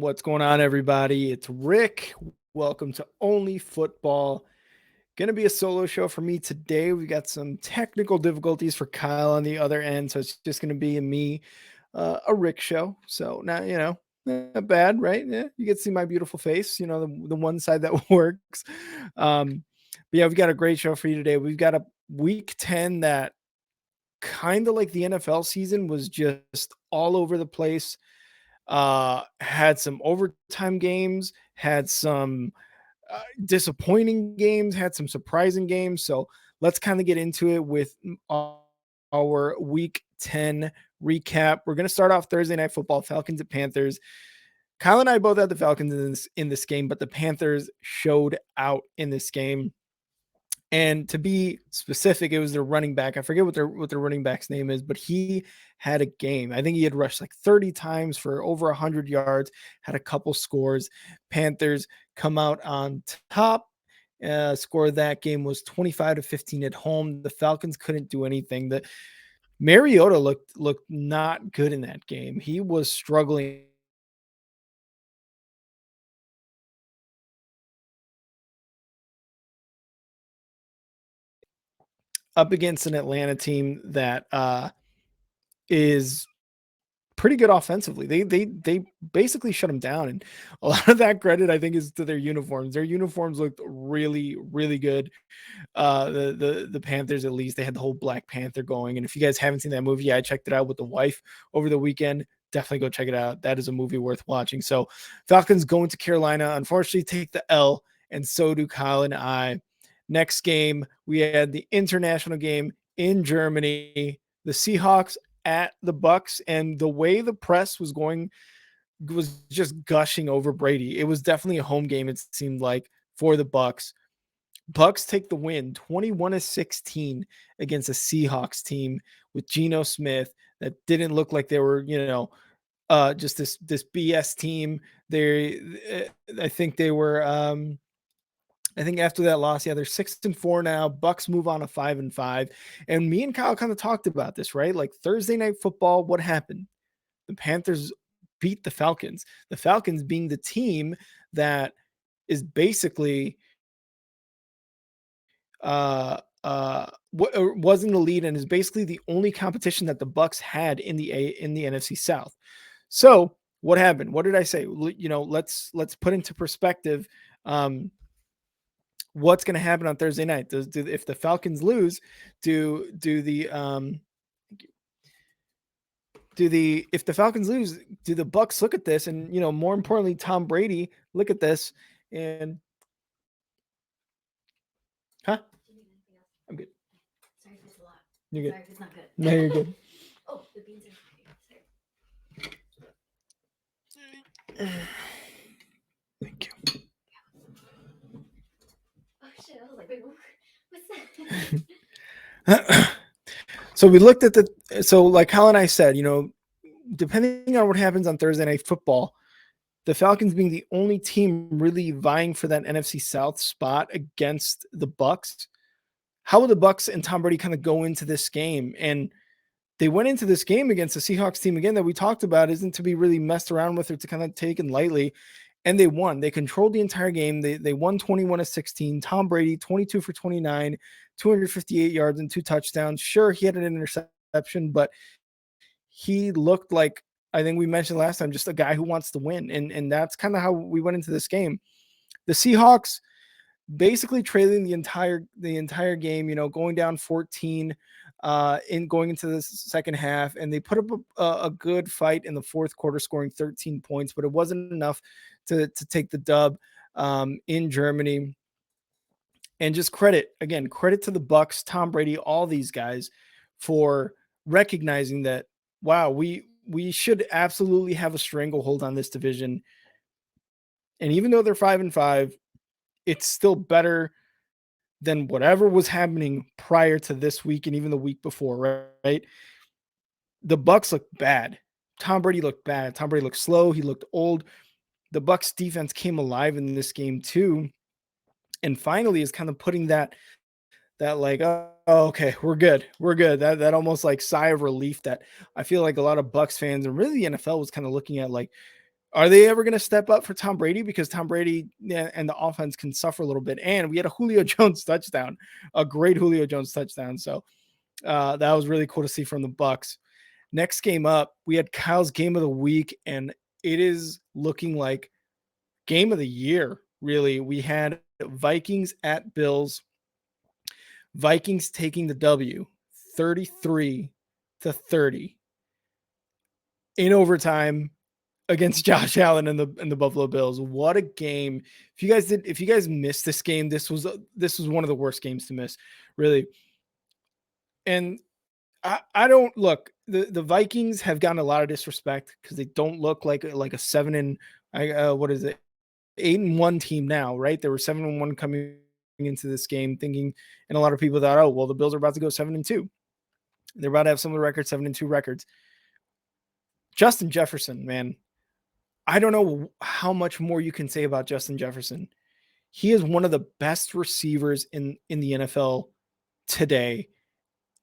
What's going on, everybody? It's Rick. Welcome to Only Football. Gonna be a solo show for me today. We got some technical difficulties for Kyle on the other end, so it's just gonna be me, a Rick show. So now not bad, right? Yeah, you get to see my beautiful face. The one side that works. But yeah, we've got a great show for you today. We've got a week 10 that kind of like the NFL season was just all over the place. Had some overtime games, had some disappointing games, had some surprising games. So let's kind of get into it with our week 10 recap. We're going to start off Thursday Night Football, Falcons at Panthers. Kyle and I both had the Falcons in this game, but the Panthers showed out in this game. And to be specific, it was their running back. I forget what their running back's name is, but he had a game. I think he had rushed like 30 times for over 100 yards, had a couple scores. Panthers come out on top. Score of that game was 25-15 at home. The Falcons couldn't do anything. The Mariota looked not good in that game. He was struggling up against an Atlanta team that is pretty good offensively. They basically shut them down, and a lot of that credit I think is to their uniforms. Their uniforms looked really really good. The Panthers, at least they had the whole Black Panther going. And if you guys haven't seen that movie, I checked it out with the wife over the weekend. Definitely go check it out. That is a movie worth watching. So Falcons going to Carolina, unfortunately take the L, and so do Kyle and I. Next game, we had the international game in Germany. The Seahawks at the Bucks, and the way the press was just gushing over Brady. It was definitely a home game, it seemed like, for the Bucks. Bucks take the win 21-16 against a Seahawks team with Geno Smith that didn't look like they were, just this BS team. I think they were I think after that loss, yeah, they're 6-4 now. Bucks move on to 5-5. And me and Kyle kind of talked about this, right? Like Thursday Night Football, what happened? The Panthers beat the Falcons. The Falcons being the team that is basically was in the lead and is basically the only competition that the Bucks had in the NFC South. So what happened? What did I say? Let's put into perspective what's going to happen on Thursday night. If the Falcons lose, if the Falcons lose, do the Bucks look at this and more importantly, Tom Brady look at this and huh? I'm good. Sorry if it's a lot. You're good. Sorry if it's not good. No, you're good. Oh, the beans are okay. Thank you. Oh shit! I was like, wait, what's that? So we looked at like Kyle and I said, depending on what happens on Thursday Night Football, the Falcons being the only team really vying for that NFC South spot against the Bucks. How will the Bucks and Tom Brady kind of go into this game? And they went into this game against the Seahawks team again that we talked about isn't to be really messed around with or to kind of taken lightly. And they won. They controlled the entire game. They won 21-16. Tom Brady, 22 for 29, 258 yards and 2 touchdowns. Sure, he had an interception, but he looked like, I think we mentioned last time, just a guy who wants to win. And that's kind of how we went into this game. The Seahawks basically trailing the entire game, going down 14 in going into the second half, and they put up a good fight in the fourth quarter, scoring 13 points, but it wasn't enough to take the dub in Germany. And just credit to the Bucks, Tom Brady, all these guys for recognizing that, wow, we should absolutely have a stranglehold on this division. And even though they're 5-5, it's still better than whatever was happening prior to this week and even the week before, right? The Bucks looked bad. Tom Brady looked bad. Tom Brady looked slow. He looked old. The Bucks defense came alive in this game too. And finally is kind of putting that like, oh, okay, we're good. We're good. That almost like sigh of relief that I feel like a lot of Bucks fans and really the NFL was kind of looking at like, Are they ever going to step up for Tom Brady? Because Tom Brady and the offense can suffer a little bit. And we had a Julio Jones touchdown, a great Julio Jones touchdown. So that was really cool to see from the Bucks. Next game up, we had Kyle's game of the week, and it is looking like game of the year, really. We had Vikings at Bills. Vikings taking the W 33-30 in overtime against Josh Allen and the Buffalo Bills. What a game. If you guys missed this game, this was one of the worst games to miss, really. And I don't look, the Vikings have gotten a lot of disrespect because they don't look like a 8-1 team now, right? They were 7-1 coming into this game, thinking, and a lot of people thought, oh, well, the Bills are about to go 7-2. They're about to have some of the records, 7-2 records. Justin Jefferson, man, I don't know how much more you can say about Justin Jefferson. He is one of the best receivers in the NFL today.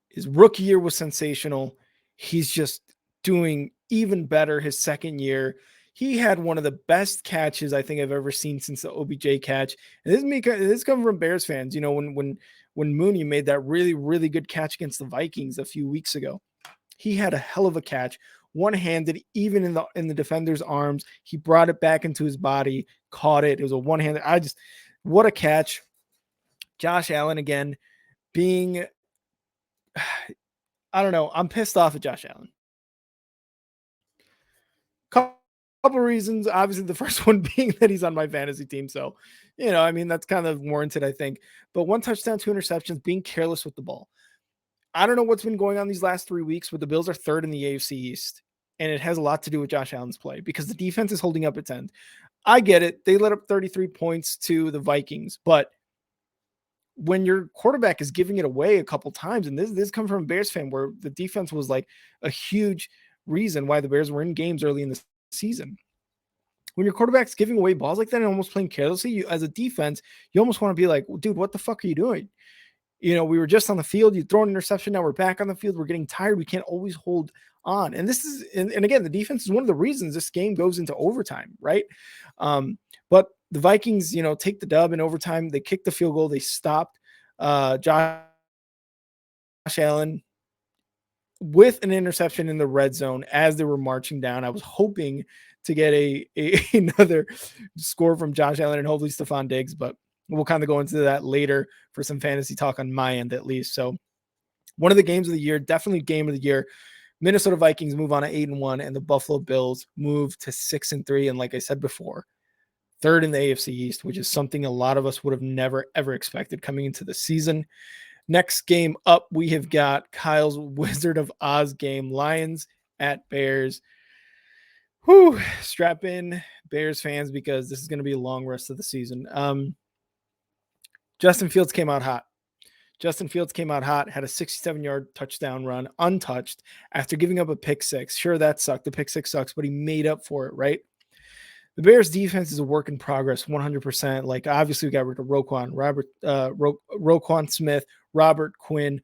His rookie year was sensational. He's just doing even better his second year. He had one of the best catches I think I've ever seen since the OBJ catch. And this comes from Bears fans. You know, when Mooney made that really, really good catch against the Vikings a few weeks ago, he had a hell of a catch, one-handed, even in the defender's arms. He brought it back into his body, caught it. It was a one-handed. What a catch. Josh Allen again being, I don't know. I'm pissed off at Josh Allen. Couple reasons. Obviously, the first one being that he's on my fantasy team. So, I mean, that's kind of warranted, I think. But 1 touchdown, 2 interceptions, being careless with the ball. I don't know what's been going on these last 3 weeks, but the Bills are third in the AFC East. And it has a lot to do with Josh Allen's play because the defense is holding up its end. I get it. They let up 33 points to the Vikings, but when your quarterback is giving it away a couple times, and this comes from a Bears fan where the defense was like a huge reason why the Bears were in games early in the season. When your quarterback's giving away balls like that and almost playing carelessly, as a defense, you almost want to be like, dude, what the fuck are you doing? We were just on the field. You throw an interception. Now we're back on the field. We're getting tired. We can't always hold on. And this is, and again, the defense is one of the reasons this game goes into overtime, right? But the Vikings, take the dub in overtime. They kicked the field goal. They stopped Josh Allen with an interception in the red zone as they were marching down. I was hoping to get another score from Josh Allen and hopefully Stephon Diggs, but we'll kind of go into that later for some fantasy talk on my end, at least. So one of the games of the year, definitely game of the year. Minnesota Vikings move on to 8-1, and the Buffalo Bills move to 6-3. And like I said before, third in the AFC East, which is something a lot of us would have never, ever expected coming into the season. Next game up, we have got Kyle's Wizard of Oz game, Lions at Bears. Whew, strap in, Bears fans, because this is going to be a long rest of the season. Justin Fields came out hot. Had a 67-yard touchdown run, untouched, after giving up a pick six. Sure, that sucked. The pick six sucks, but he made up for it, right? The Bears defense is a work in progress, 100%. Like, obviously, we got rid of Roquan Smith, Robert Quinn,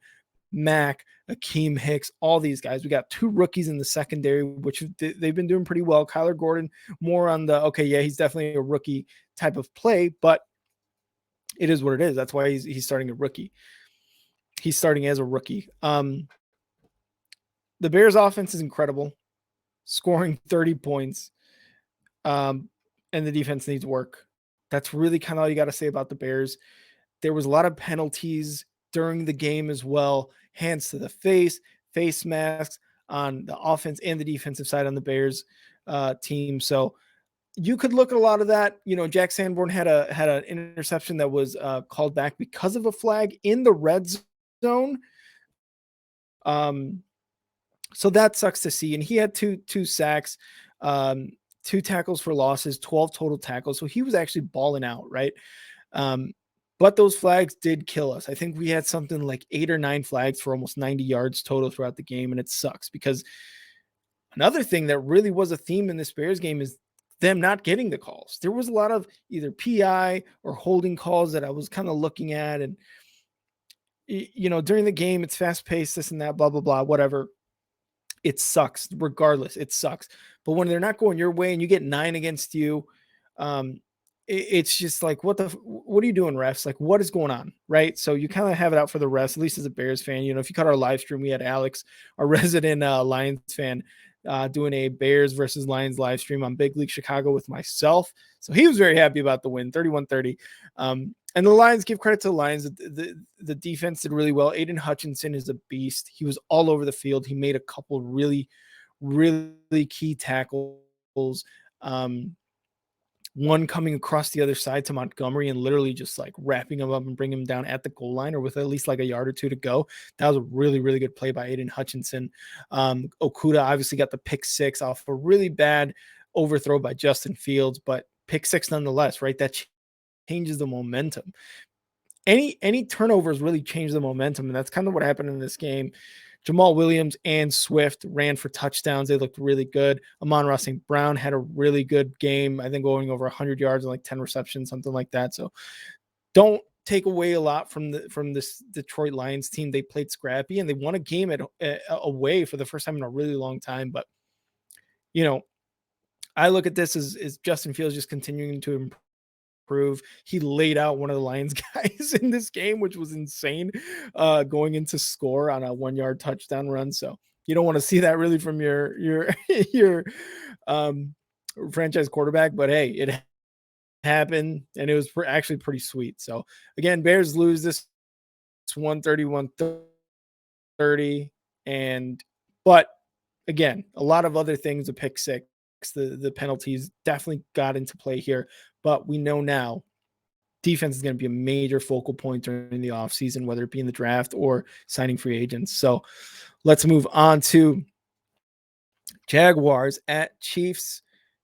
Mack, Akeem Hicks, all these guys. We got 2 rookies in the secondary, which they've been doing pretty well. Kyler Gordon, more on the, okay, yeah, he's definitely a rookie type of play, but it is what it is. That's why he's starting a rookie. He's starting as a rookie. The Bears offense is incredible, scoring 30 points. And the defense needs work. That's really kind of all you got to say about the Bears. There was a lot of penalties during the game as well. Hands to the face masks on the offense and the defensive side on the Bears team. So you could look at a lot of that. Jack Sanborn had an interception that was called back because of a flag in the red zone. So that sucks to see. And he had two sacks, 2 tackles for losses, 12 total tackles. So he was actually balling out, right? But those flags did kill us. I think we had something like 8 or 9 flags for almost 90 yards total throughout the game. And it sucks because another thing that really was a theme in this Bears game is them not getting the calls. There was a lot of either PI or holding calls that I was kind of looking at. And, during the game, it's fast paced, this and that, blah, blah, blah, whatever. it sucks. Regardless, it sucks. But when they're not going your way and you get 9 against you, um, it's just like, what are you doing, refs? Like, what is going on, right? So you kind of have it out for the refs, at least as a Bears fan. If you caught our live stream, we had Alex, our resident Lions fan, doing a Bears versus Lions live stream on Big League Chicago with myself. So he was very happy about the win, 31-30. And the Lions, give credit to the Lions. The defense did really well. Aiden Hutchinson is a beast. He was all over the field. He made a couple really, really key tackles. One coming across the other side to Montgomery and literally just like wrapping him up and bringing him down at the goal line or with at least like a yard or two to go. That was a really, really good play by Aiden Hutchinson. Okuda obviously got the pick 6 off a really bad overthrow by Justin Fields, but pick 6 nonetheless, right? That changes the momentum. Any turnovers really change the momentum, and that's kind of what happened in this game. Jamal Williams and Swift ran for touchdowns. They looked really good. Amon-Ra St. Brown had a really good game, I think going over 100 yards and like 10 receptions, something like that. So don't take away a lot from this Detroit Lions team. They played scrappy and they won a game away for the first time in a really long time. But, I look at this as Justin Fields just continuing to improve. He laid out one of the Lions guys in this game, which was insane, going into score on a 1-yard touchdown run. So you don't want to see that really from your your franchise quarterback, but hey, it happened and it was actually pretty sweet. So again, Bears lose this 131-30, but again, a lot of other things, a pick 6, the penalties definitely got into play here, but we know now defense is going to be a major focal point during the offseason, whether it be in the draft or signing free agents. So let's move on to Jaguars at Chiefs.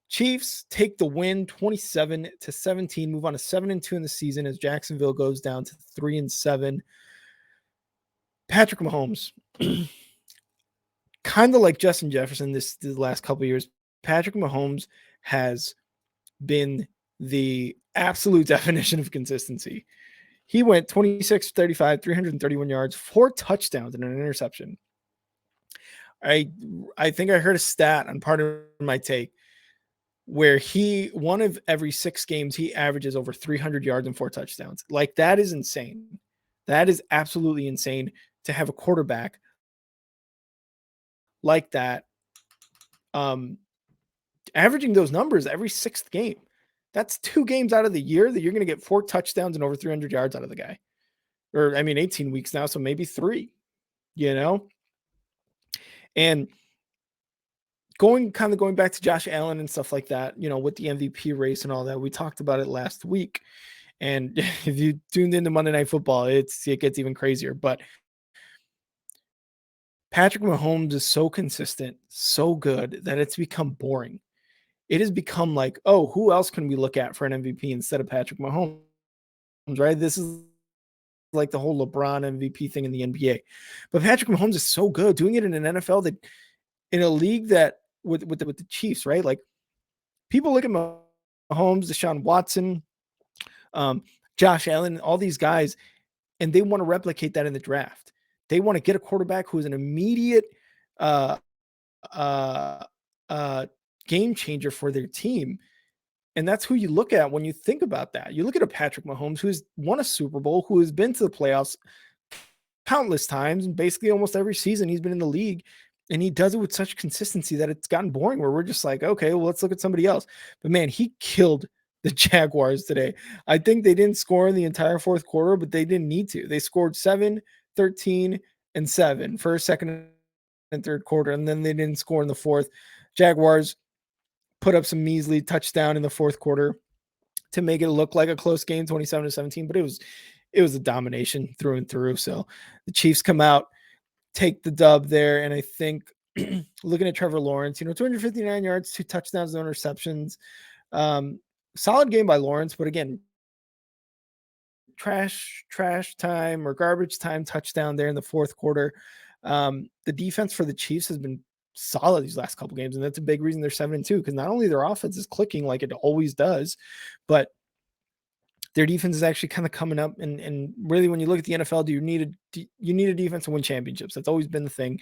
Chiefs take the win 27-17, move on to 7-2 in the season as Jacksonville goes down to 3-7. Patrick Mahomes, kind of like Justin Jefferson the last couple of years, Patrick Mahomes has been the absolute definition of consistency. He went 26-35, 331 yards, 4 touchdowns and an interception. I think I heard a stat on part of my take where one of every 6 games, he averages over 300 yards and 4 touchdowns. Like, that is insane. That is absolutely insane to have a quarterback like that, averaging those numbers every 6th game. That's 2 games out of the year that you're going to get 4 touchdowns and over 300 yards out of the guy. Or, 18 weeks now, so maybe 3, And going back to Josh Allen and stuff like that, with the MVP race and all that, we talked about it last week. And if you tuned into Monday Night Football, it gets even crazier. But Patrick Mahomes is so consistent, so good that it's become boring. It has become like, oh, who else can we look at for an MVP instead of Patrick Mahomes, right? This is like the whole LeBron MVP thing in the NBA. But Patrick Mahomes is so good doing it in an NFL that in a league that with the Chiefs, right? Like, people look at Mahomes, Deshaun Watson, Josh Allen, all these guys, and they want to replicate that in the draft. They want to get a quarterback who is an immediate game changer for their team. And that's who you look at when you think about that. You look at a Patrick Mahomes who's won a Super Bowl, who has been to the playoffs countless times, and basically almost every season he's been in the league. And he does it with such consistency that it's gotten boring where we're just like, okay, well, let's look at somebody else. But man, he killed the Jaguars today. I think they didn't score in the entire 4th quarter, but they didn't need to. They scored 7, 13, and 7 first, second, and 3rd quarter, and then they didn't score in the 4th. Jaguars put up some measly touchdown in the 4th quarter to make it look like a close game, 27-17, but it was a domination through and through. So the Chiefs come out, take the dub there, and I think looking at Trevor Lawrence, 259 yards, 2 touchdowns, no interceptions. Solid game by Lawrence, but again, trash time or garbage time touchdown there in the 4th quarter. The defense for the Chiefs has been solid these last couple games, and that's a big reason they're 7-2, because not only their offense is clicking like it always does, but their defense is actually kind of coming up. And really, when you look at the NFL, you need a defense to win championships. That's always been the thing.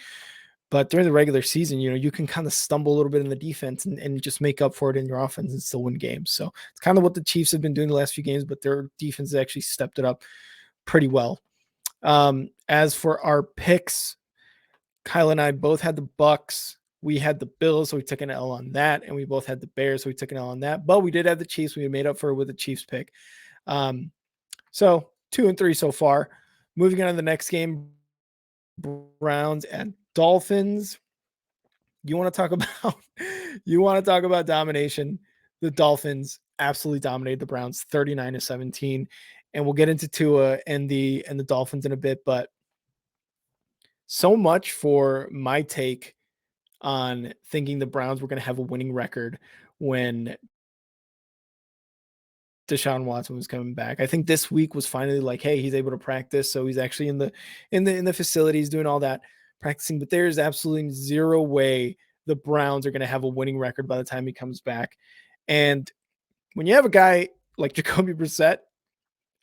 But during the regular season, you can kind of stumble a little bit in the defense and just make up for it in your offense and still win games. So it's kind of what the Chiefs have been doing the last few games, but their defense has actually stepped it up pretty well. As for our picks, Kyle and I both had the Bucks. We had the Bills, so we took an L on that, and we both had the Bears, so we took an L on that. But we did have the Chiefs. We made up for it with the Chiefs pick. So 2-3 so far. Moving on to the next game, Browns and Dolphins. You want to talk about domination? The Dolphins absolutely dominated the Browns 39-17, and we'll get into Tua and the Dolphins in a bit, but so much for my take on thinking the Browns were going to have a winning record when Deshaun Watson was coming back. I think this week was finally like, hey, he's able to practice, so he's actually in the facilities doing all that practicing. But there's absolutely zero way the Browns are going to have a winning record by the time he comes back. And when you have a guy like Jacoby Brissett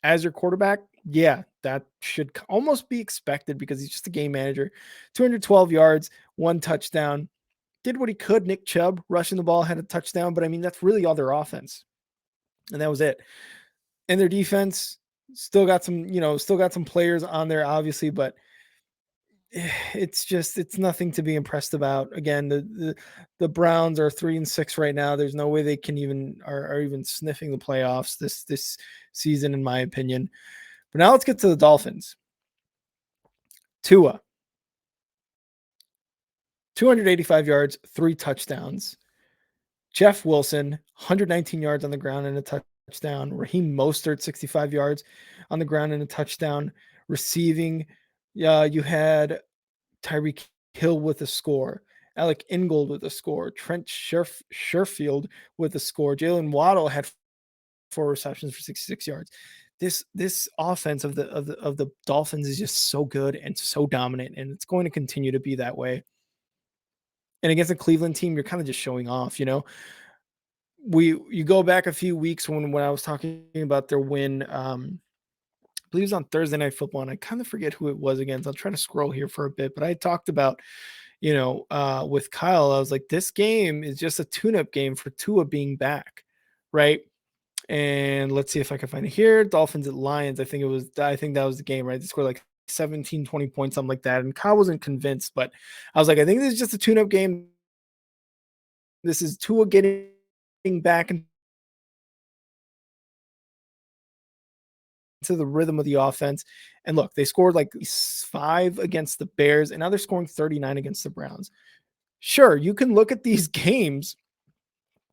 as your quarterback, yeah, that should almost be expected because he's just a game manager. 212 yards, 1 touchdown, did what he could. Nick Chubb rushing the ball, had a touchdown, but I mean, that's really all their offense. And that was it. And their defense still got some players on there, obviously, but it's nothing to be impressed about. Again, the Browns are 3-6 right now. There's no way they can even are even sniffing the playoffs this season, in my opinion. But now let's get to the Dolphins. Tua, 285 yards, 3 touchdowns. Jeff Wilson, 119 yards on the ground and a touchdown. Raheem Mostert, 65 yards on the ground and a touchdown. Receiving, you had Tyreek Hill with a score. Alec Ingold with a score. Trent Sherfield with a score. Jalen Waddle had 4 receptions for 66 yards. This offense of the Dolphins is just so good and so dominant, and it's going to continue to be that way. And against a Cleveland team, you're kind of just showing off, you go back a few weeks when I was talking about their win, I believe it was on Thursday Night Football, and I kind of forget who it was against. I'll try to scroll here for a bit, but I talked about, with Kyle, I was like, this game is just a tune-up game for Tua being back, right? And let's see if I can find it here. Dolphins at Lions. I think that was the game, right? They scored like 17, 20 points, something like that. And Kyle wasn't convinced, but I was like, I think this is just a tune-up game. This is Tua getting back into the rhythm of the offense. And look, they scored like 5 against the Bears, and now they're scoring 39 against the Browns. Sure, you can look at these games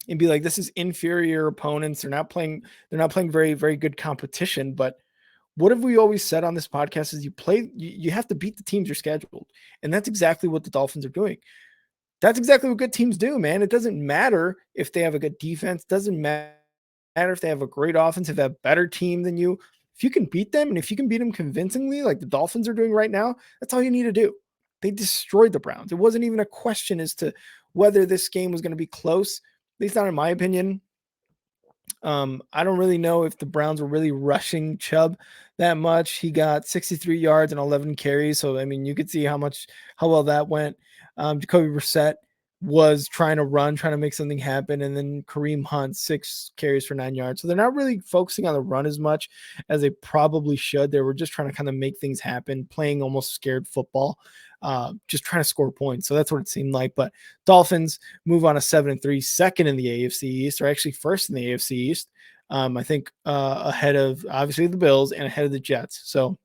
and be like, this is inferior opponents. They're not playing very, very good competition. But what have we always said on this podcast is you have to beat the teams you're scheduled. And that's exactly what the Dolphins are doing. That's exactly what good teams do, man. It doesn't matter if they have a good defense. Doesn't matter if they have a great offense, if they have a better team than you. If you can beat them, and if you can beat them convincingly, like the Dolphins are doing right now, that's all you need to do. They destroyed the Browns. It wasn't even a question as to whether this game was going to be close, at least not in my opinion. I don't really know if the Browns were really rushing Chubb that much. He got 63 yards and 11 carries. So, I mean, you could see how well that went. Jacoby Brissett was trying to run, trying to make something happen. And then Kareem Hunt, 6 carries for 9 yards. So they're not really focusing on the run as much as they probably should. They were just trying to kind of make things happen, playing almost scared football, just trying to score points. So that's what it seemed like. But Dolphins move on a 7-3, second in the AFC East, or actually first in the AFC East. I think ahead of obviously the Bills and ahead of the Jets. So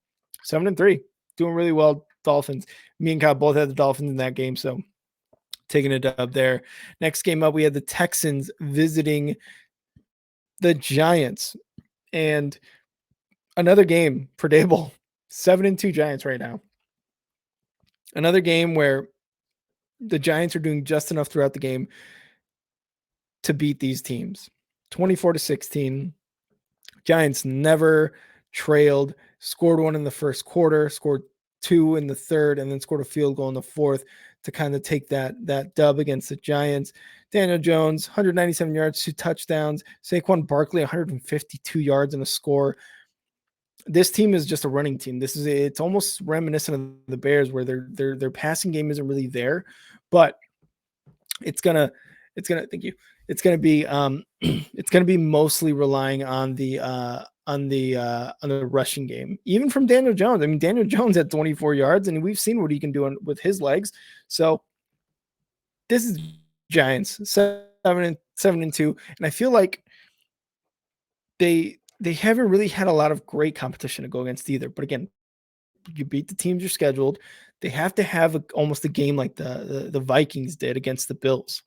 7-3, doing really well. Dolphins. Me and Kyle both had the Dolphins in that game, so taking a dub there. Next game up, we had the Texans visiting the Giants, and another game for Dable. 7-2 Giants right now. Another game where the Giants are doing just enough throughout the game to beat these teams. 24-16. Giants never trailed, scored 1 in the first quarter, scored 2 in the third, and then scored a field goal in the fourth to kind of take that dub against the Giants. Daniel Jones, 197 yards, 2 touchdowns. Saquon Barkley, 152 yards and a score. this team is just a running team. It's almost reminiscent of the Bears where their passing game isn't really there, but it's gonna thank you. It's gonna be it's gonna be mostly relying on the rushing game, even from Daniel Jones. I mean, Daniel Jones had 24 yards, and we've seen what he can do with his legs. So this is Giants 7-2, and I feel like they haven't really had a lot of great competition to go against either. But again, you beat the teams you're scheduled. They have to have almost a game like the Vikings did against the Bills,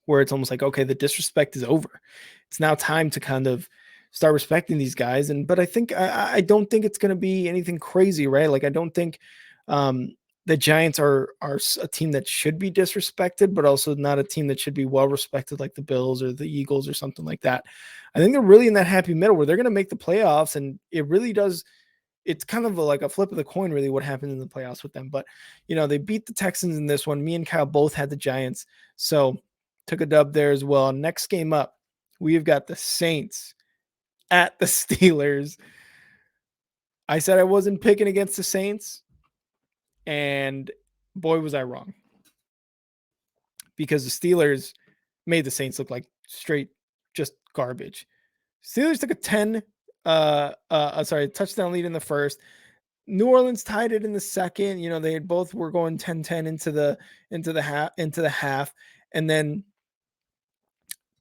where it's almost like, okay, the disrespect is over. It's now time to kind of start respecting these guys. But I think I don't think it's going to be anything crazy, right? Like I don't think um, the Giants are a team that should be disrespected, but also not a team that should be well respected like the Bills or the Eagles or something like that. I think they're really in that happy middle where they're going to make the playoffs, and it really does. It's kind of like a flip of the coin, really, what happened in the playoffs with them. But they beat the Texans in this one. Me and Kyle both had the Giants, so took a dub there as well. Next game up, we've got the Saints at the Steelers. I said I wasn't picking against the Saints, and boy, was I wrong. Because the Steelers made the Saints look like straight just garbage. Steelers took a touchdown lead in the first. New Orleans tied it in the second. They both were going 10-10 into the half, and then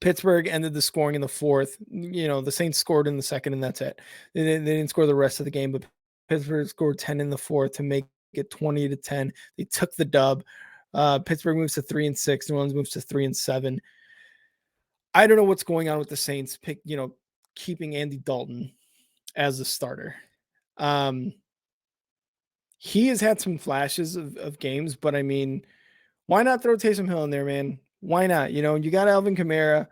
Pittsburgh ended the scoring in the fourth. The Saints scored in the second, and that's it. They didn't score the rest of the game, but Pittsburgh scored 10 in the fourth to make it 20-10. They took the dub. Pittsburgh moves to 3-6. New Orleans moves to 3-7. I don't know what's going on with the Saints. Keeping Andy Dalton as a starter. He has had some flashes of games, but I mean, why not throw Taysom Hill in there, man? Why not? You got Alvin Kamara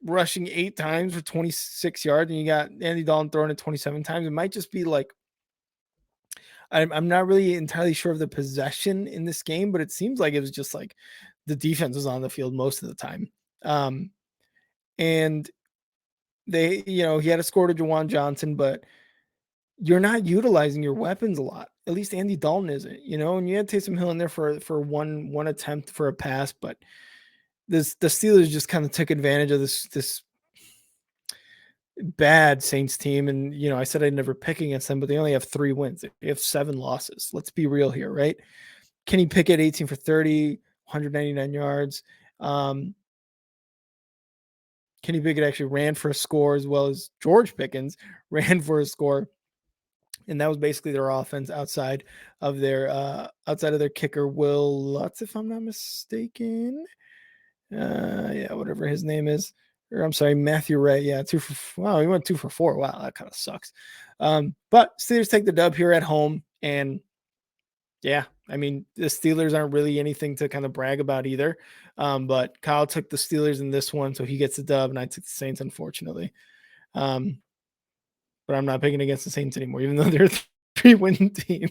rushing 8 times for 26 yards, and you got Andy Dalton throwing it 27 times. It might just be like, I'm not really entirely sure of the possession in this game, but it seems like it was just like the defense was on the field most of the time. And he had a score to Juwan Johnson, but you're not utilizing your weapons a lot. At least Andy Dalton isn't, and you had Taysom Hill in there for one attempt for a pass, but the Steelers just kind of took advantage of this bad Saints team. And, I said I'd never pick against them, but they only have 3 wins. They have 7 losses. Let's be real here, right? Kenny Pickett, 18 for 30, 199 yards. Kenny Pickett actually ran for a score, as well as George Pickens ran for a score. And that was basically their offense outside of their kicker, Will Lutz, if I'm not mistaken. Whatever his name is. Or I'm sorry, Matthew Ray. Yeah, he went 2 for 4. Wow, that kind of sucks. But Steelers take the dub here at home. And yeah, I mean, the Steelers aren't really anything to kind of brag about either. But Kyle took the Steelers in this one, so he gets the dub, and I took the Saints, unfortunately. But I'm not picking against the Saints anymore, even though they're a 3-win team.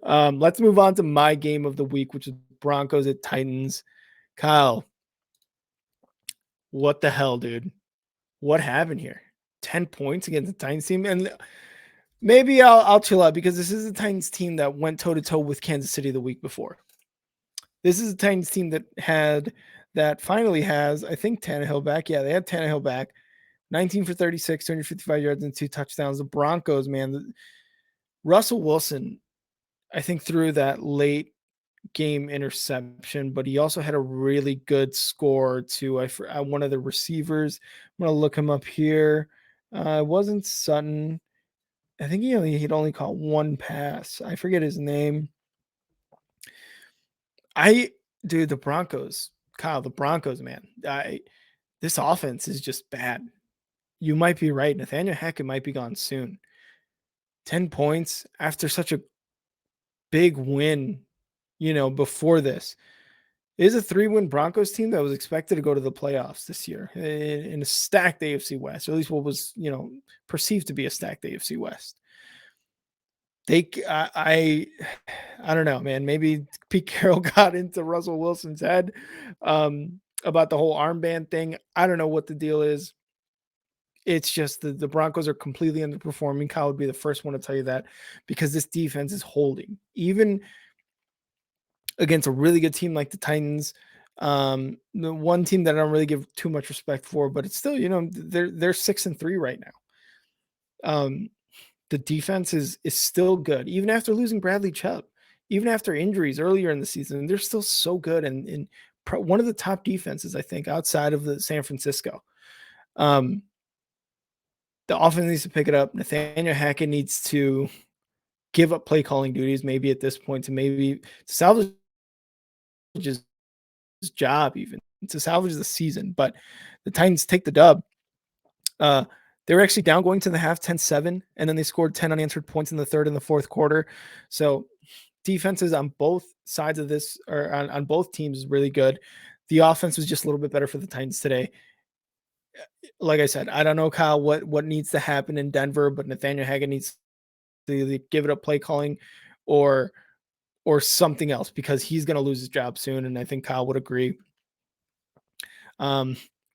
Let's move on to my game of the week, which is Broncos at Titans. Kyle, what the hell, dude? What happened here? 10 points against the Titans team? And maybe I'll chill out, because this is the Titans team that went toe-to-toe with Kansas City the week before. This is a Titans team that finally has, I think, Tannehill back. Yeah, they had Tannehill back. 19 for 36, 255 yards and 2 touchdowns. The Broncos, man, Russell Wilson, I think, threw that late game interception, but he also had a really good score to one of the receivers. I'm going to look him up here. It wasn't Sutton. I think he'd only caught 1 pass. I forget his name. The Broncos, Kyle, the Broncos, man. This offense is just bad. You might be right. Nathaniel Hackett might be gone soon. 10 points after such a big win, before this. It is a 3-win Broncos team that was expected to go to the playoffs this year in a stacked AFC West, or at least what was, perceived to be a stacked AFC West. I don't know, man. Maybe Pete Carroll got into Russell Wilson's head about the whole armband thing. I don't know what the deal is. It's just the Broncos are completely underperforming. Kyle would be the first one to tell you that because this defense is holding. Even against a really good team like the Titans, the one team that I don't really give too much respect for, but it's still, they're 6-3 right now. The defense is still good, even after losing Bradley Chubb, even after injuries earlier in the season. They're still so good and one of the top defenses, I think, outside of the San Francisco. The offense needs to pick it up. Nathaniel Hackett needs to give up play calling duties, maybe at this point, to maybe salvage his job, even to salvage the season. But the Titans take the dub. They were actually down going to the half 10-7, and then they scored 10 unanswered points in the third and the fourth quarter. So defenses on both sides of this, or on both teams, is really good. The offense was just a little bit better for the Titans today. Like I said, I don't know, Kyle, what needs to happen in Denver, but Nathaniel Hackett needs to either give it up play calling or something else, because he's going to lose his job soon, and I think Kyle would agree.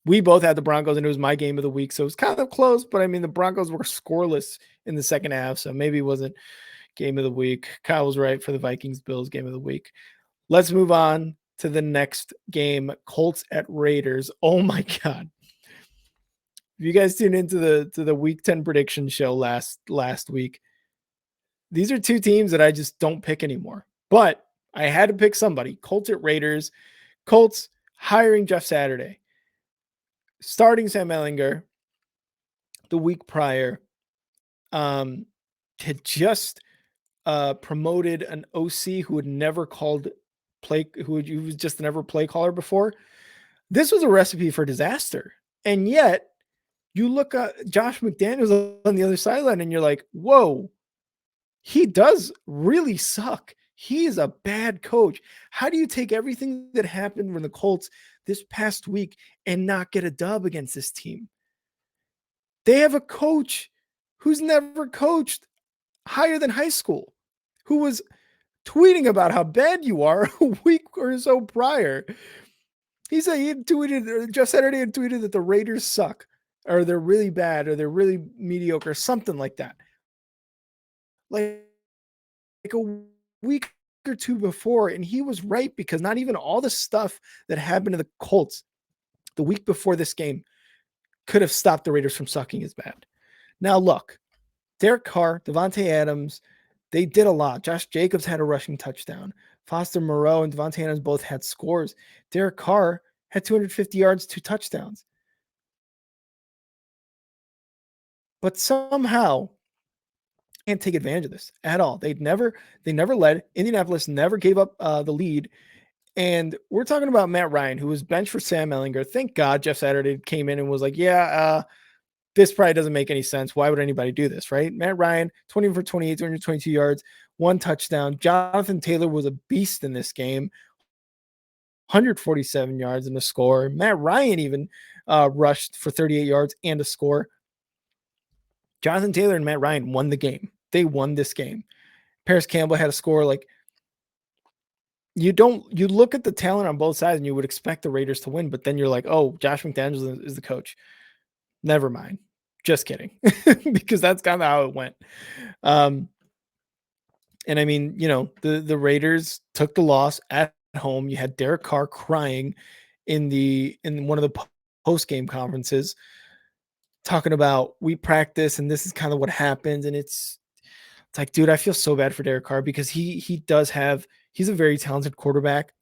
We both had the Broncos, and it was my game of the week, so it was kind of close, but I mean, the Broncos were scoreless in the second half, so maybe it wasn't game of the week. Kyle was right for the Vikings-Bills game of the week. Let's move on to the next game, Colts at Raiders. Oh my God. If you guys tuned into the Week 10 prediction show last week, these are two teams that I just don't pick anymore. But I had to pick somebody. Colts at Raiders. Colts hiring Jeff Saturday, starting Sam Ehlinger the week prior, had just promoted an OC who had never called play, who was just never play caller before. This was a recipe for disaster. And yet you look at Josh McDaniels on the other sideline and you're like, whoa, he does really suck. He is a bad coach. How do you take everything that happened when the Colts this past week and not get a dub against this team? They have a coach who's never coached higher than high school, who was tweeting about how bad you are a week or so prior. He said he had tweeted, Jeff Saturday had tweeted that the Raiders suck, or they're really bad, or they're really mediocre, something like that. Like a week or two before, and he was right, because not even all the stuff that happened to the Colts the week before this game could have stopped the Raiders from sucking as bad. Now look, Derek Carr, Devontae Adams, they did a lot. Josh Jacobs had a rushing touchdown. Foster Moreau and Devontae Adams both had scores. Derek Carr had 250 yards, 2 touchdowns. But somehow can't take advantage of this at all. They never led. Indianapolis never gave up the lead. And we're talking about Matt Ryan, who was benched for Sam Ehlinger. Thank God Jeff Saturday came in and was like, yeah, this probably doesn't make any sense. Why would anybody do this, right? Matt Ryan, 20 for 28, 222 yards, 1 touchdown. Jonathan Taylor was a beast in this game, 147 yards and a score. Matt Ryan even rushed for 38 yards and a score. Jonathan Taylor and Matt Ryan won the game. They won this game. Paris Campbell had a score. Like, you look at the talent on both sides and you would expect the Raiders to win, but then you're like, oh, Josh McDaniels is the coach. Never mind. Just kidding. Because that's kind of how it went. And I mean, the Raiders took the loss at home. You had Derek Carr crying in one of the post-game conferences, talking about, we practice and this is kind of what happens. And it's like, dude, I feel so bad for Derek Carr, because he's a very talented quarterback.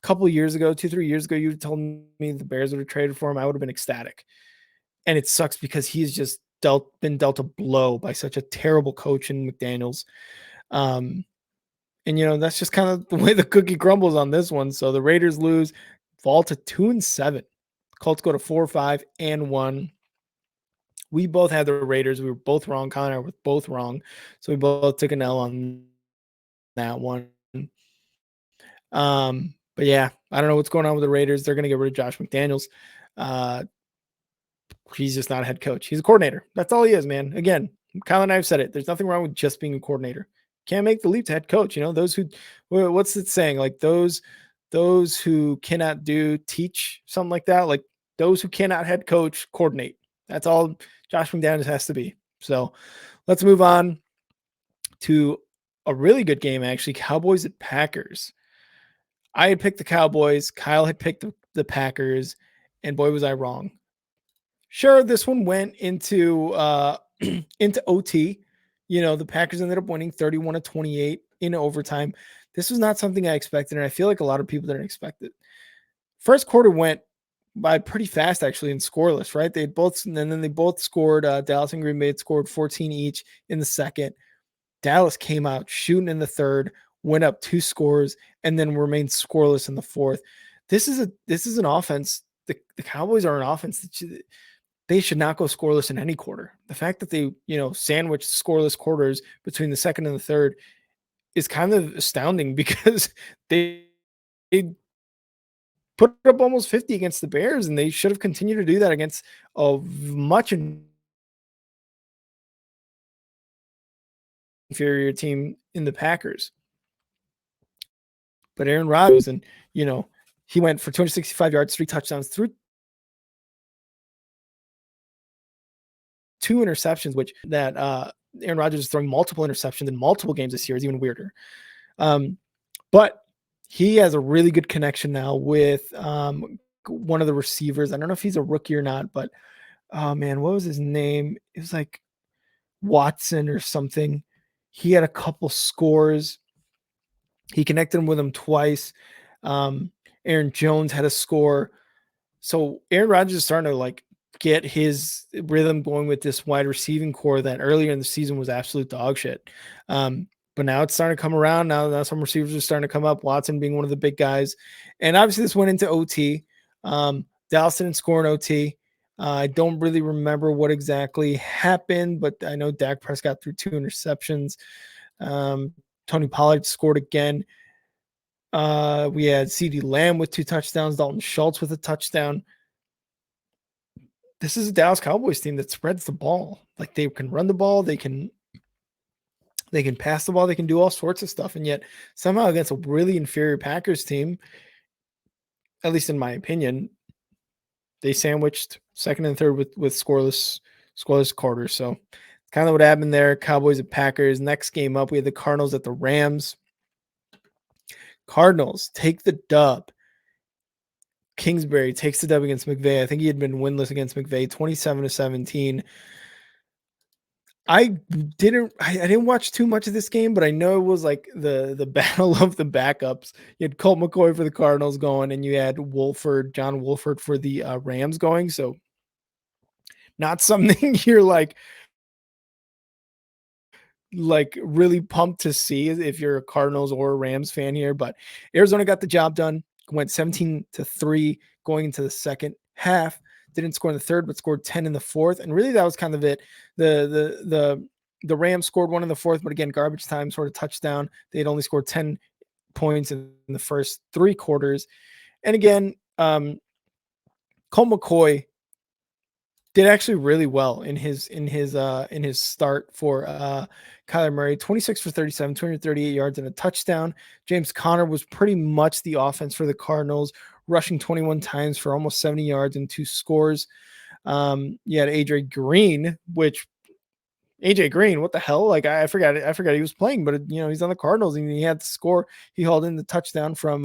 A couple of years ago, 2-3 years ago, you told me the Bears would have traded for him, I would have been ecstatic. And it sucks because he's just been dealt a blow by such a terrible coach in McDaniels. And that's just kind of the way the cookie crumbles on this one. So the Raiders lose, fall to 2-7. Colts go to 4-5-1. We both had the Raiders. We were both wrong. Colin and I were both wrong. So we both took an L on that one. But yeah, I don't know what's going on with the Raiders. They're going to get rid of Josh McDaniels. He's just not a head coach. He's a coordinator. That's all he is, man. Again, Kyle and I have said it. There's nothing wrong with just being a coordinator. Can't make the leap to head coach. Those who, what's it saying? Like those who cannot teach, something like that. Like those who cannot head coach, coordinate. That's all Josh McDaniels has to be. So let's move on to a really good game, actually. Cowboys at Packers. I had picked the Cowboys. Kyle had picked the Packers, and boy, was I wrong. Sure, this one went into into OT. The Packers ended up winning 31-28 in overtime. This was not something I expected, and I feel like a lot of people didn't expect it. First quarter went by pretty fast, actually, and scoreless, right? Then they both scored. Dallas and Green Bay scored 14 each in the second. Dallas came out shooting in the third, went up 2 scores, and then remained scoreless in the fourth. This is an offense. The Cowboys are an offense that they should not go scoreless in any quarter. The fact that they, sandwiched scoreless quarters between the second and the third is kind of astounding because they put up almost 50 against the Bears, and they should have continued to do that against a much inferior team in the Packers. But Aaron Rodgers, and he went for 265 yards, 3 touchdowns, threw 2 interceptions, which that Aaron Rodgers is throwing multiple interceptions in multiple games this year is even weirder. But he has a really good connection now with one of the receivers. I don't know if he's a rookie or not, but oh man, what was his name? It was like Watson or something. He had a couple scores. He connected with him twice. Aaron Jones had a score. So Aaron Rodgers is starting to get his rhythm going with this wide receiving core that earlier in the season was absolute dog shit. But now it's starting to come around. Now some receivers are starting to come up. Watson being one of the big guys. And obviously this went into OT. Dallas didn't score in OT. I don't really remember what exactly happened, but I know Dak Prescott threw 2 interceptions. Tony Pollard scored again. We had CeeDee Lamb with 2 touchdowns, Dalton Schultz with a touchdown. This is a Dallas Cowboys team that spreads the ball. Like, they can run the ball, they can pass the ball, they can do all sorts of stuff, and yet somehow against a really inferior Packers team, at least in my opinion, they sandwiched second and third with scoreless quarters. So kind of what happened there. Cowboys at Packers. Next game up, we had the Cardinals at the Rams. Cardinals take the dub. Kingsbury takes the dub against McVay. I think he had been winless against McVay, 27-17. I didn't watch too much of this game, but I know it was like the battle of the backups. You had Colt McCoy for the Cardinals going, and you had John Wolford for the Rams going. So not something you're like really pumped to see if you're a Cardinals or a Rams fan here. But Arizona got the job done. Went 17-3 going into the second half. Didn't score in the third, but scored 10 in the fourth. And really, that was kind of it. The Rams scored 1 in the fourth, but again, garbage time, sort of touchdown. They had only scored 10 points in the first 3 quarters. And again, Colt McCoy did actually really well in his start for Kyler Murray. 26 for 37, 238 yards and a touchdown. James Conner was pretty much the offense for the Cardinals, rushing 21 times for almost 70 yards and 2 scores. You had AJ Green, what the hell? Like, I forgot he was playing, but he's on the Cardinals and he had the score. He hauled in the touchdown from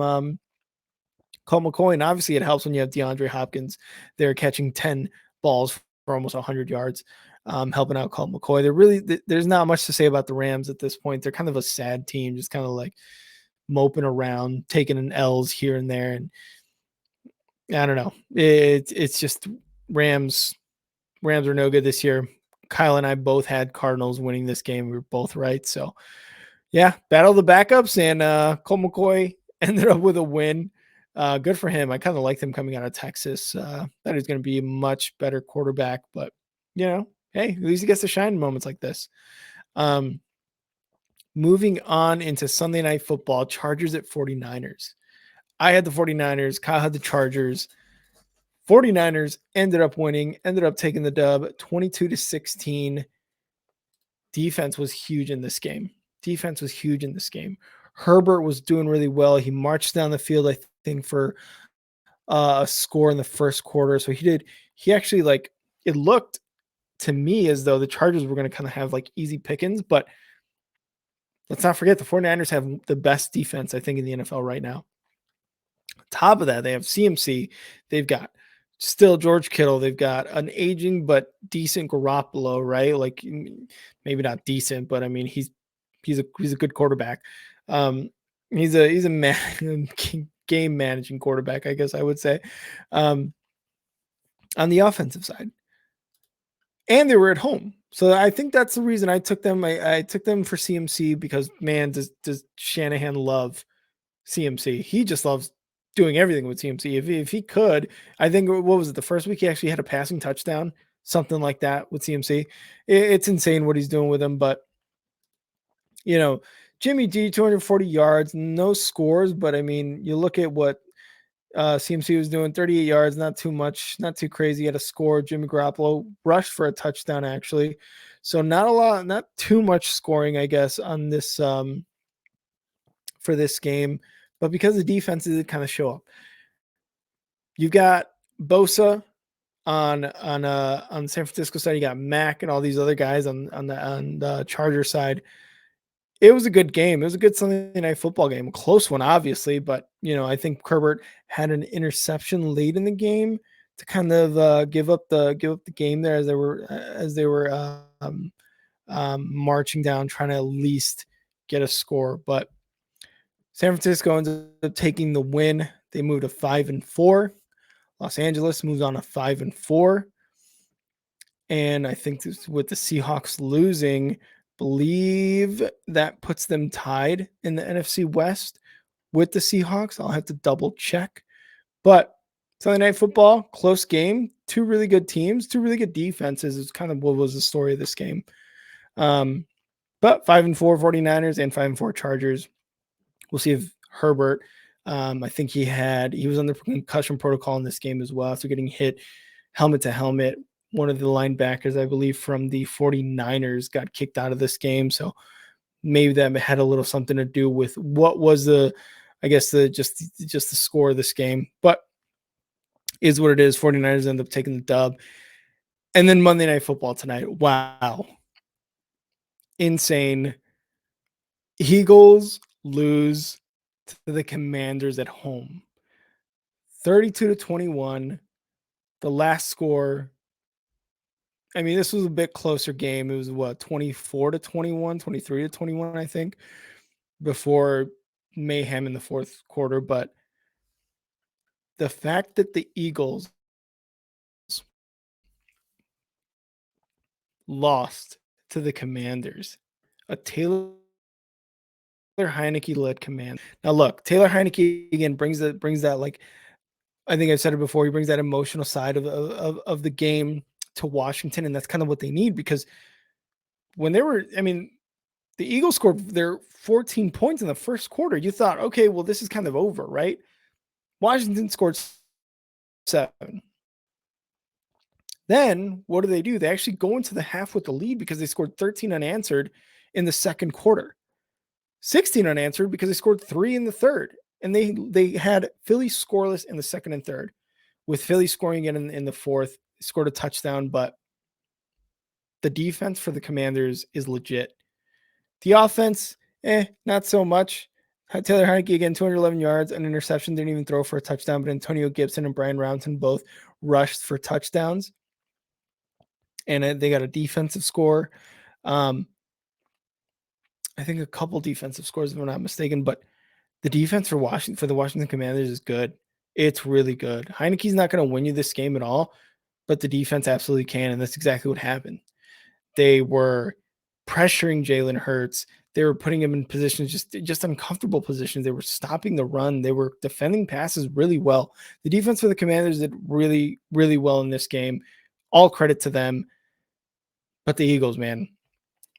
Colt McCoy, and obviously it helps when you have DeAndre Hopkins there catching 10 balls for almost 100 yards, helping out Colt McCoy. There's not much to say about the Rams at this point. They're kind of a sad team, just kind of like moping around, taking an L's here and there, and I don't know. It's just Rams are no good this year. Kyle and I both had Cardinals winning this game. We were both right. So yeah, battle of the backups, and Colt McCoy ended up with a win. Good for him. I kind of liked him coming out of Texas. That he's going to be a much better quarterback, but hey, at least he gets to shine in moments like this. Moving on into Sunday Night Football, Chargers at 49ers. I had the 49ers. Kyle had the Chargers. 49ers ended up winning, ended up taking the dub 22-16. Defense was huge in this game. Herbert was doing really well. He marched down the field, I think, for a score in the first quarter. So he actually it looked to me as though the Chargers were going to kind of have like easy pickings, but let's not forget the 49ers have the best defense, I think, in the NFL right now. Top of that, they have CMC. They've got still George Kittle. They've got an aging but decent Garoppolo, right? Like maybe not decent, but I mean he's a good quarterback. He's a man, game managing quarterback, I guess I would say. On the offensive side, and they were at home. So I think that's the reason I took them. I took them for CMC because man, does Shanahan love CMC? He just loves doing everything with CMC. If he could, I think what was it? The first week he actually had a passing touchdown, something like that with CMC. It's insane what he's doing with him. But you know, Jimmy G, 240 yards, no scores, but I mean, you look at what CMC was doing, 38 yards, not too much, not too crazy. He had a score. Jimmy Garoppolo rushed for a touchdown, actually. So not a lot, not too much scoring, I guess, on this for this game. But because the defense did kind of show up, you've got Bosa on San Francisco side. You got Mack and all these other guys on the Charger side. It was a good game. It was a good Sunday night football game. A close one, obviously, but I think Herbert had an interception late in the game to kind of give up the game there as they were marching down, trying to at least get a score. But San Francisco ends up taking the win. They moved to 5-4. Los Angeles moves on to 5-4. And I think with the Seahawks losing, believe that puts them tied in the NFC West with the Seahawks. I'll have to double check. But Sunday Night Football, close game. Two really good teams, two really good defenses is kind of what was the story of this game. But 5-4 49ers and 5-4 Chargers. We'll see if Herbert, I think he was under concussion protocol in this game as well. So getting hit helmet to helmet. One of the linebackers, I believe, from the 49ers got kicked out of this game. So maybe that had a little something to do with what was just the score of this game. But is what it is. 49ers end up taking the dub. And then Monday Night Football tonight. Wow. Insane. Eagles lose to the Commanders at home. 32-21. The last score, I mean, this was a bit closer game. It was 24-21, 23-21, I think, before mayhem in the fourth quarter. But the fact that the Eagles lost to the Commanders, a Taylor Heineke led command. Now look, Taylor Heineke again brings that like, I think I've said it before, he brings that emotional side of the game to Washington, and that's kind of what they need, because when the Eagles scored their 14 points in the first quarter, you thought, okay, well, this is kind of over, right? Washington scored 7. Then what do? They actually go into the half with the lead because they scored 13 unanswered in the second quarter, 16 unanswered because they scored 3 in the third. And they had Philly scoreless in the second and third, with Philly scoring again in the fourth, scored a touchdown. But the defense for the Commanders is legit. The offense, not so much. Taylor Heineke again, 211 yards, an interception, didn't even throw for a touchdown, but Antonio Gibson and Brian Rounton both rushed for touchdowns. And they got a defensive score. I think a couple defensive scores, if I'm not mistaken, but the defense for the Washington Commanders is good. It's really good. Heineke's not going to win you this game at all, but the defense absolutely can, and that's exactly what happened. They were pressuring Jalen Hurts. They were putting him in positions, just uncomfortable positions. They were stopping the run. They were defending passes really well. The defense for the Commanders did really, really well in this game. All credit to them. But the Eagles, man,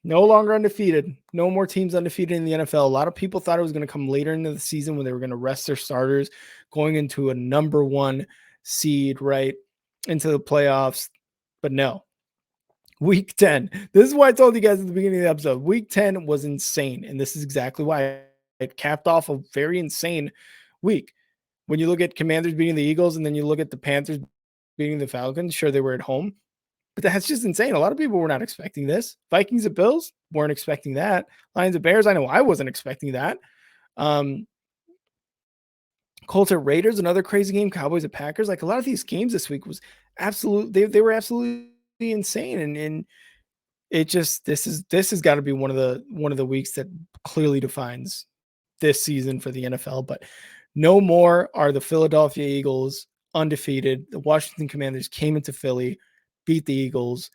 no longer undefeated. No more teams undefeated in the NFL. A lot of people thought it was going to come later into the season when they were going to rest their starters, going into a number 1 seed, right, into the playoffs. But no. Week 10. This is why I told you guys at the beginning of the episode. Week 10 was insane. And this is exactly why it capped off a very insane week. When you look at Commanders beating the Eagles and then you look at the Panthers beating the Falcons, sure, they were at home. But that's just insane. A lot of people were not expecting this. Vikings at Bills weren't expecting that. Lions at Bears, I know I wasn't expecting that. Um, Colts at Raiders, another crazy game. Cowboys at Packers. Like a lot of these games this week was they were absolutely insane. And it just this has got to be one of the weeks that clearly defines this season for the NFL. But no more are the Philadelphia Eagles undefeated. The Washington Commanders came into Philly, beat the Eagles.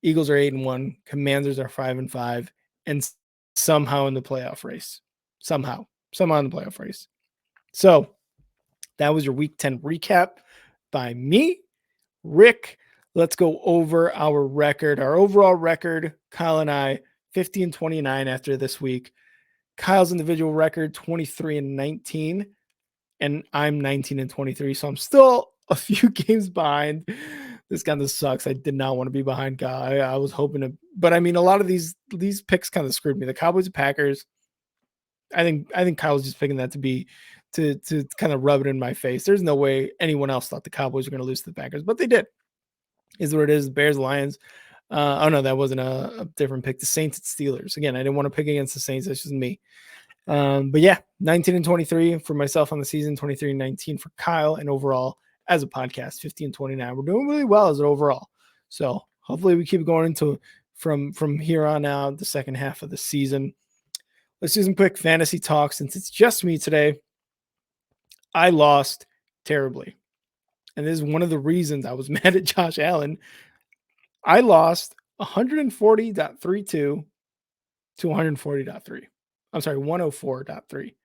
Eagles are 8-1. Commanders are 5-5, and somehow in the playoff race. Somehow in the playoff race. So that was your Week 10 recap by me, Rick. Let's go over our record, our overall record. Kyle and I, 50-29 after this week. Kyle's individual record, 23-19, and I'm 19-23. So I'm still a few games behind. This kind of sucks. I did not want to be behind Kyle. I was hoping to, but I mean, a lot of these picks kind of screwed me. The Cowboys and Packers. I think Kyle's just picking that to kind of rub it in my face. There's no way anyone else thought the Cowboys were going to lose to the Packers, but they did. Is what it is. Bears, Lions. Oh no, that wasn't a different pick. The Saints and Steelers. Again, I didn't want to pick against the Saints. That's just me. But yeah, 19-23 for myself on the season, 23-19 for Kyle, and overall as a podcast, 50-29. We're doing really well as an overall. So hopefully we keep going into from here on out the second half of the season. Let's do some quick fantasy talk since it's just me today. I lost terribly. And this is one of the reasons I was mad at Josh Allen. I lost 140.32 to 140.3. I'm sorry, 104.3.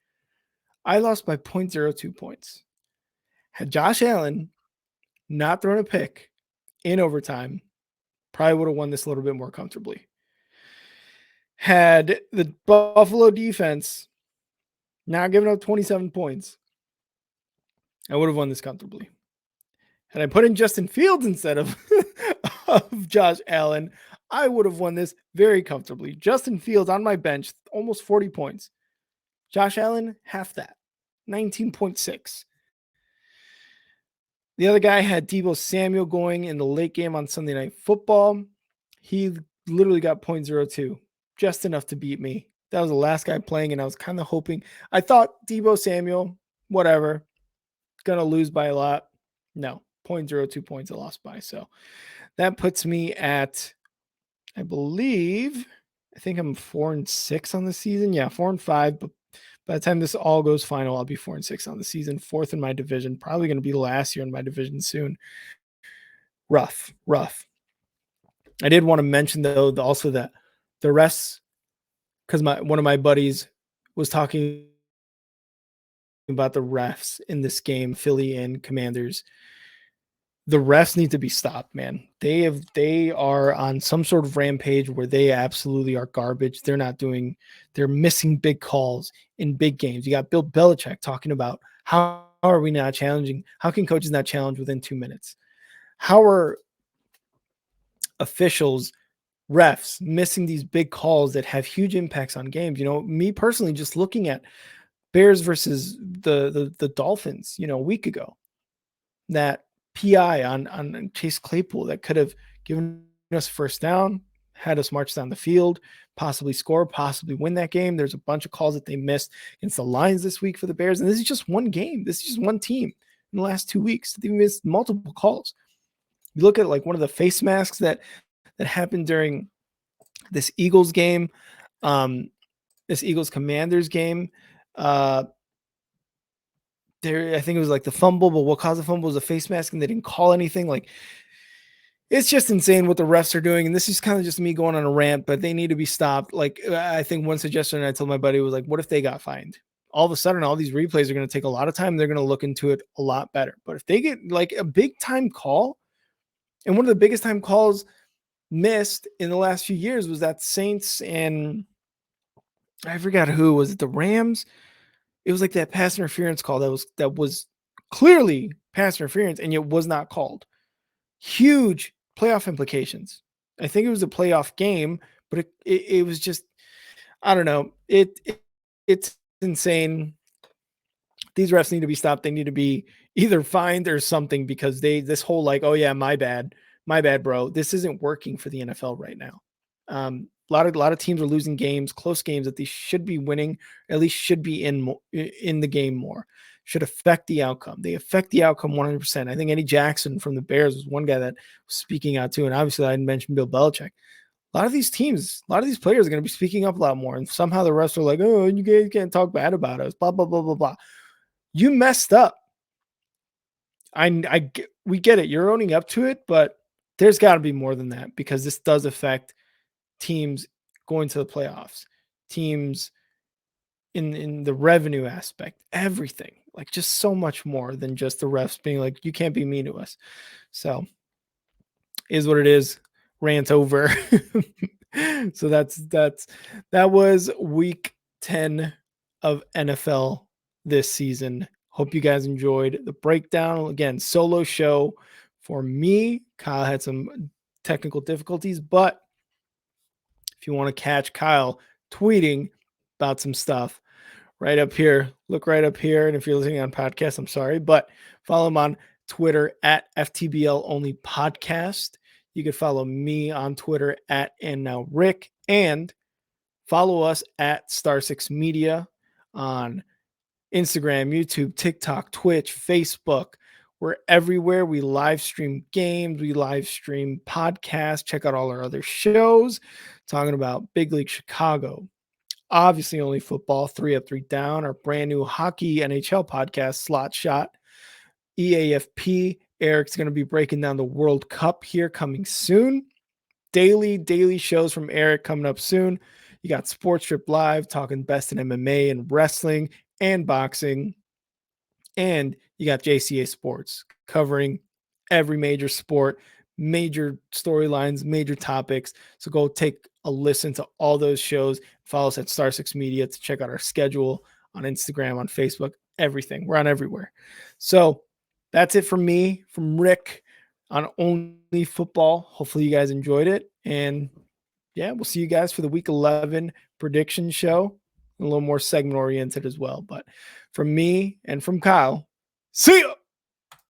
I lost by 0.02 points. Had Josh Allen not thrown a pick in overtime, probably would have won this a little bit more comfortably. Had the Buffalo defense not given up 27 points, I would have won this comfortably. Had I put in Justin Fields instead of, of Josh Allen, I would have won this very comfortably. Justin Fields on my bench, almost 40 points. Josh Allen, half that, 19.6. The other guy had Deebo Samuel going in the late game on Sunday Night Football. He literally got 0.02, just enough to beat me. That was the last guy playing, and I was kind of hoping. I thought Deebo Samuel, whatever, going to lose by a lot. No, 0.02 points I lost by. So that puts me at, I think I'm 4-6 on the season. Yeah, 4-5. But by the time this all goes final, I'll be 4-6 on the season, fourth in my division. Probably going to be the last year in my division soon. Rough. I did want to mention though also that the refs, because one of my buddies was talking about the refs in this game, Philly and Commanders. The refs need to be stopped, man. They are on some sort of rampage where they absolutely are garbage. They're missing big calls in big games. You got Bill Belichick talking about how are we not challenging? How can coaches not challenge within 2 minutes? How are officials, refs missing these big calls that have huge impacts on games? You know, me personally, just looking at Bears versus the Dolphins, a week ago, that PI on Chase Claypool that could have given us first down, had us march down the field, possibly score, possibly win that game. There's a bunch of calls that they missed against the Lions this week for the Bears. And this is just one game. This is just one team in the last 2 weeks. They missed multiple calls. You look at like one of the face masks that happened during this Eagles game, this Eagles Commanders game. I think it was like the fumble, but what caused the fumble was a face mask and they didn't call anything. Like, it's just insane what the refs are doing. And this is kind of just me going on a rant, but they need to be stopped. Like, I think one suggestion I told my buddy was like, what if they got fined? All of a sudden, all these replays are going to take a lot of time. They're going to look into it a lot better. But if they get like a big time call, and one of the biggest time calls missed in the last few years was that Saints and I forgot who, was it the Rams? It was like that pass interference call that was clearly pass interference, and it was not called. Huge playoff implications. I think it was a playoff game, but it was just, I don't know. It's insane. These refs need to be stopped. They need to be either fined or something, because this whole like, oh yeah, my bad my bad, bro. This isn't working for the NFL right now. A lot of teams are losing games, close games that they should be winning, at least should be in the game more. Should affect the outcome. They affect the outcome 100%. I think Eddie Jackson from the Bears was one guy that was speaking out too, and obviously I mentioned Bill Belichick. A lot of these teams, a lot of these players are going to be speaking up a lot more, and somehow the rest are like, "Oh, you guys can't talk bad about us." Blah blah blah blah blah. You messed up. We get it. You're owning up to it, but there's got to be more than that because this does affect teams going to the playoffs, teams in the revenue aspect, everything. Like just so much more than just the refs being like, you can't be mean to us. So is what it is. Rant over. So that was week 10 of NFL this season. Hope you guys enjoyed the breakdown. Again, solo show for me. Kyle had some technical difficulties, but if you want to catch Kyle tweeting about some stuff, right up here, look right up here. And if you're listening on podcast, I'm sorry, but follow him on Twitter at FTBL Only Podcast. You can follow me on Twitter at And Now Rick, and follow us at Star Six Media on Instagram, YouTube, TikTok, Twitch, Facebook. We're everywhere. We live stream games. We live stream podcasts. Check out all our other shows talking about Big League Chicago. Obviously, only football, 3 Up, 3 Down. Our brand new hockey NHL podcast, Slot Shot. EAFP. Eric's going to be breaking down the World Cup here coming soon. Daily shows from Eric coming up soon. You got Sports Trip Live talking best in MMA and wrestling and boxing. And you got JCA Sports covering every major sport, major storylines, major topics. So go take a listen to all those shows. Follow us at Star Six Media to check out our schedule on Instagram, on Facebook, everything. We're on everywhere. So that's it from me, from Rick on Only Football. Hopefully you guys enjoyed it. And yeah, we'll see you guys for the week 11 prediction show. A little more segment oriented as well. But from me and from Kyle, see ya.